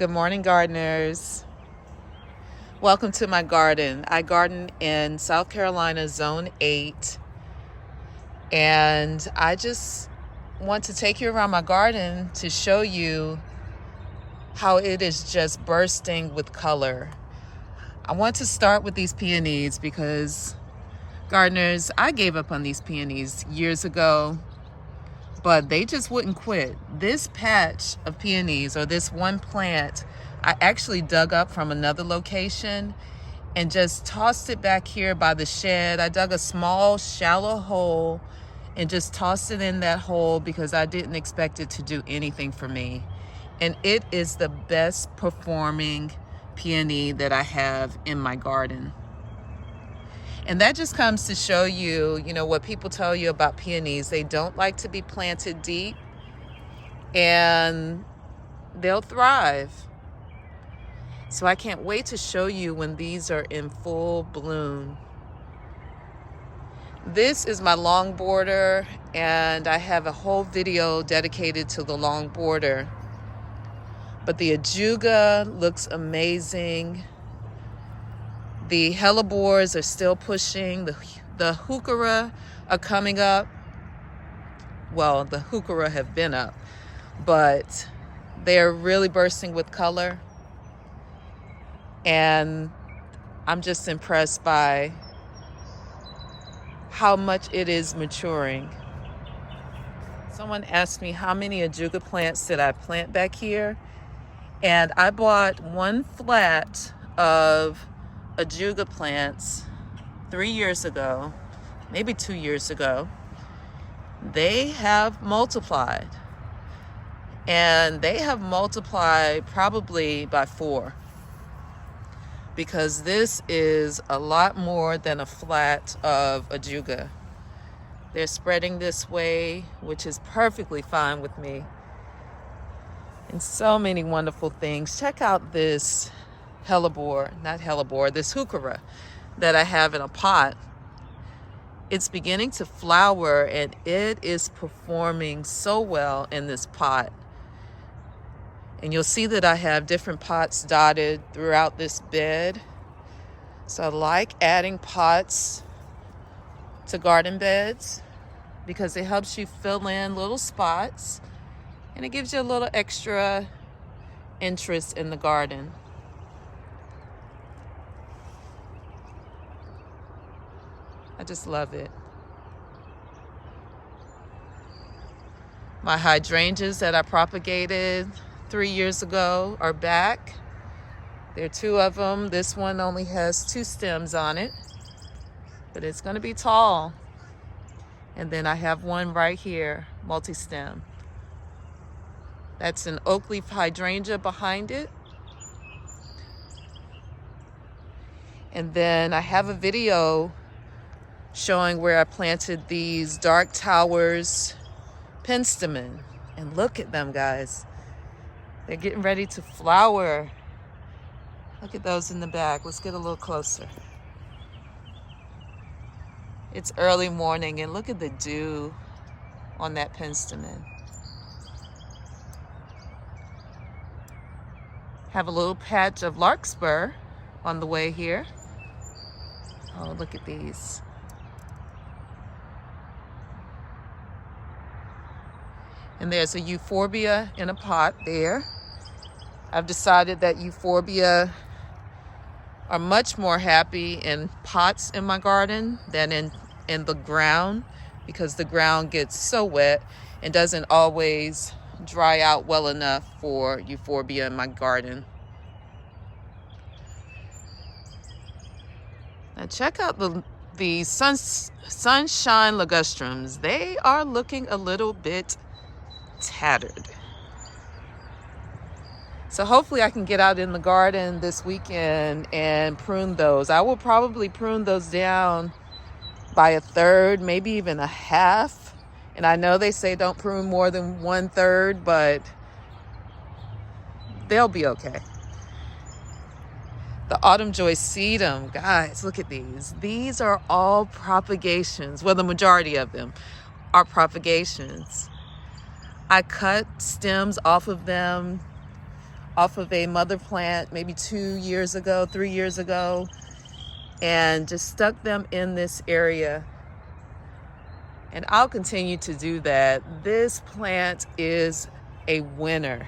Good morning, gardeners. Welcome to my garden. I garden in South Carolina, Zone 8, and I just want to take you around my garden to show you how it is just bursting with color. I want to start with these peonies because, gardeners, I gave up on these peonies years ago, but they just wouldn't quit. This patch of peonies, or this one plant, I actually dug up from another location and just tossed it back here by the shed. I dug a small, shallow hole and just tossed it in that hole because I didn't expect it to do anything for me. And it is the best performing peony that I have in my garden. And that just comes to show you, what people tell you about peonies. They don't like to be planted deep, and they'll thrive. So I can't wait to show you when these are in full bloom. This is my long border, and I have a whole video dedicated to the long border. But the ajuga looks amazing. The hellebores are still pushing. The heuchera are coming up. Well, the heuchera have been up, but they're really bursting with color. And I'm just impressed by how much it is maturing. Someone asked me how many ajuga plants did I plant back here, and I bought one flat of ajuga plants 3 years ago, maybe 2 years ago. They have multiplied, and they have multiplied probably by 4, because this is a lot more than a flat of ajuga. They're spreading this way, which is perfectly fine with me. And so many wonderful things. Check out this this heuchera that I have in a pot. It's beginning to flower, and it is performing so well in this pot. And you'll see that I have different pots dotted throughout this bed. So I like adding pots to garden beds because it helps you fill in little spots, and it gives you a little extra interest in the garden. I just love it. My hydrangeas that I propagated 3 years ago are back. There are 2 of them. This one only has 2 stems on it, but it's going to be tall. And then I have one right here, multi-stem. That's an oak leaf hydrangea behind it. And then I have a video showing where I planted these Dark Towers penstemon. And look at them, guys. They're getting ready to flower. Look at those in the back. Let's get a little closer. It's early morning, and look at the dew on that penstemon. Have a little patch of larkspur on the way here. Oh, look at these. And there's a euphorbia in a pot there. I've decided that euphorbia are much more happy in pots in my garden than in the ground, because the ground gets so wet and doesn't always dry out well enough for euphorbia in my garden. Now check out the sunshine ligustrums. They are looking a little bit tattered. So hopefully I can get out in the garden this weekend and prune those. I will probably prune those down by 1/3, maybe even 1/2. And I know they say don't prune more than 1/3, but they'll be okay. The autumn joy sedum, guys, look at these. These are all propagations. Well, the majority of them are propagations. I cut stems off of them off of a mother plant maybe 2 years ago, 3 years ago, and just stuck them in this area. And I'll continue to do that. This plant is a winner.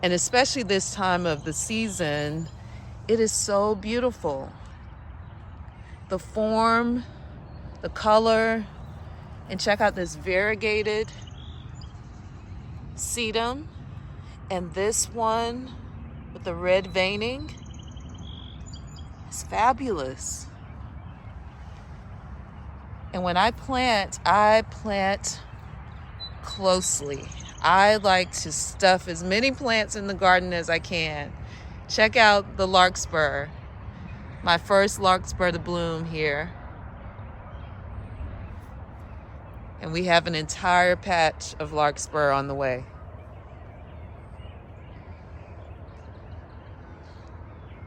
And especially this time of the season, it is so beautiful. The form, the color, and check out this variegated sedum. And this one with the red veining is fabulous. And when I plant closely. I like to stuff as many plants in the garden as I can. Check out the larkspur, my first larkspur to bloom here. And we have an entire patch of larkspur on the way.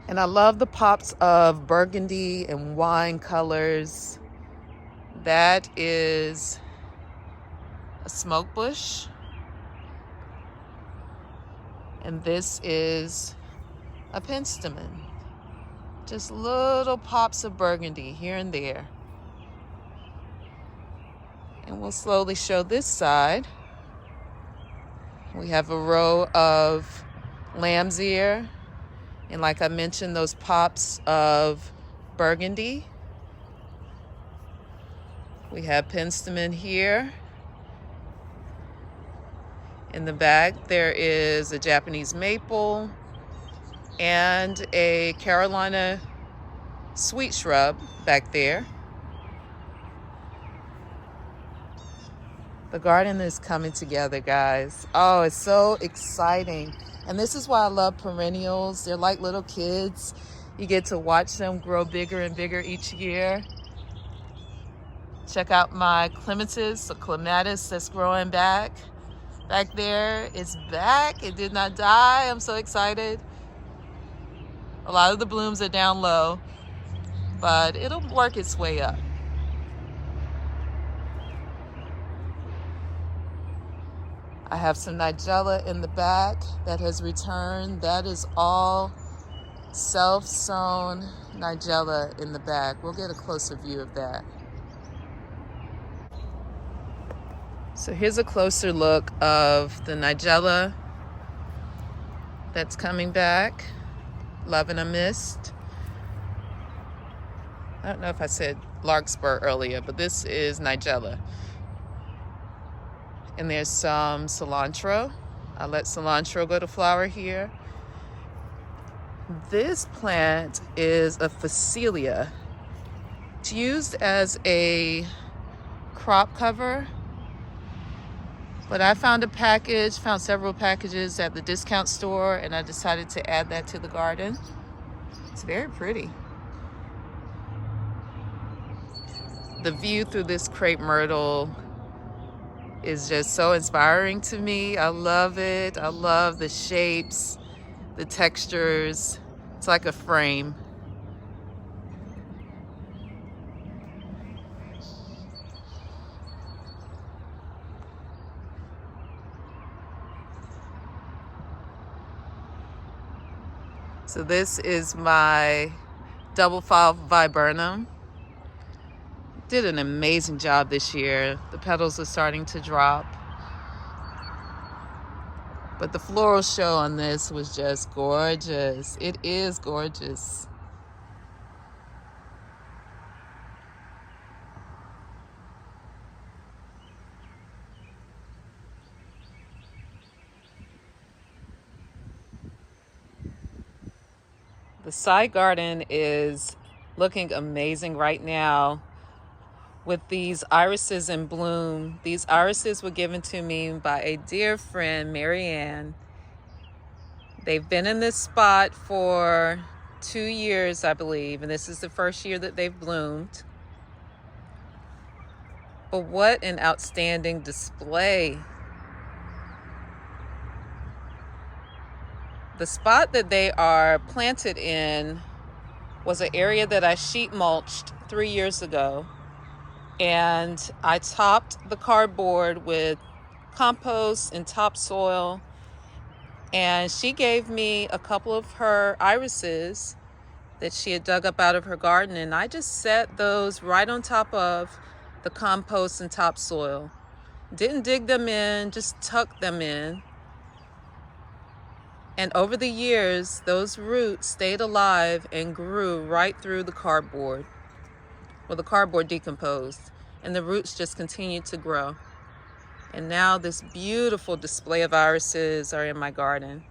And I love the pops of burgundy and wine colors. That is a smoke bush. And this is a penstemon. Just little pops of burgundy here and there. And we'll slowly show this side. We have a row of lamb's ear. And like I mentioned, those pops of burgundy. We have penstemon here. In the back, there is a Japanese maple and a Carolina sweet shrub back there. The garden is coming together, guys. Oh, it's so exciting. And this is why I love perennials. They're like little kids. You get to watch them grow bigger and bigger each year. Check out my clematis, the clematis that's growing back. Back there, it's back. It did not die. I'm so excited. A lot of the blooms are down low, but it'll work its way up. I have some nigella in the back that has returned. That is all self-sown nigella in the back. We'll get a closer view of that. So here's a closer look of the nigella that's coming back. Love and a Mist. I don't know if I said larkspur earlier, but this is nigella. And there's some cilantro. I'll let cilantro go to flower here. This plant is a Phacelia. It's used as a crop cover. But I found several packages at the discount store, and I decided to add that to the garden. It's very pretty. The view through this crepe myrtle is just so inspiring to me. I love it. I love the shapes, the textures. It's like a frame. So this is my double file viburnum. Did an amazing job this year. The petals are starting to drop. But the floral show on this was just gorgeous. It is gorgeous. The side garden is looking amazing right now with these irises in bloom. These irises were given to me by a dear friend, Marianne. They've been in this spot for 2 years, I believe, and this is the first year that they've bloomed. But what an outstanding display. The spot that they are planted in was an area that I sheet mulched 3 years ago. And I topped the cardboard with compost and topsoil. And she gave me a couple of her irises that she had dug up out of her garden, and I just set those right on top of the compost and topsoil. Didn't dig them in, just tucked them in. And over the years, those roots stayed alive and grew right through the cardboard. Well, the cardboard decomposed, and the roots just continued to grow. And now this beautiful display of irises are in my garden.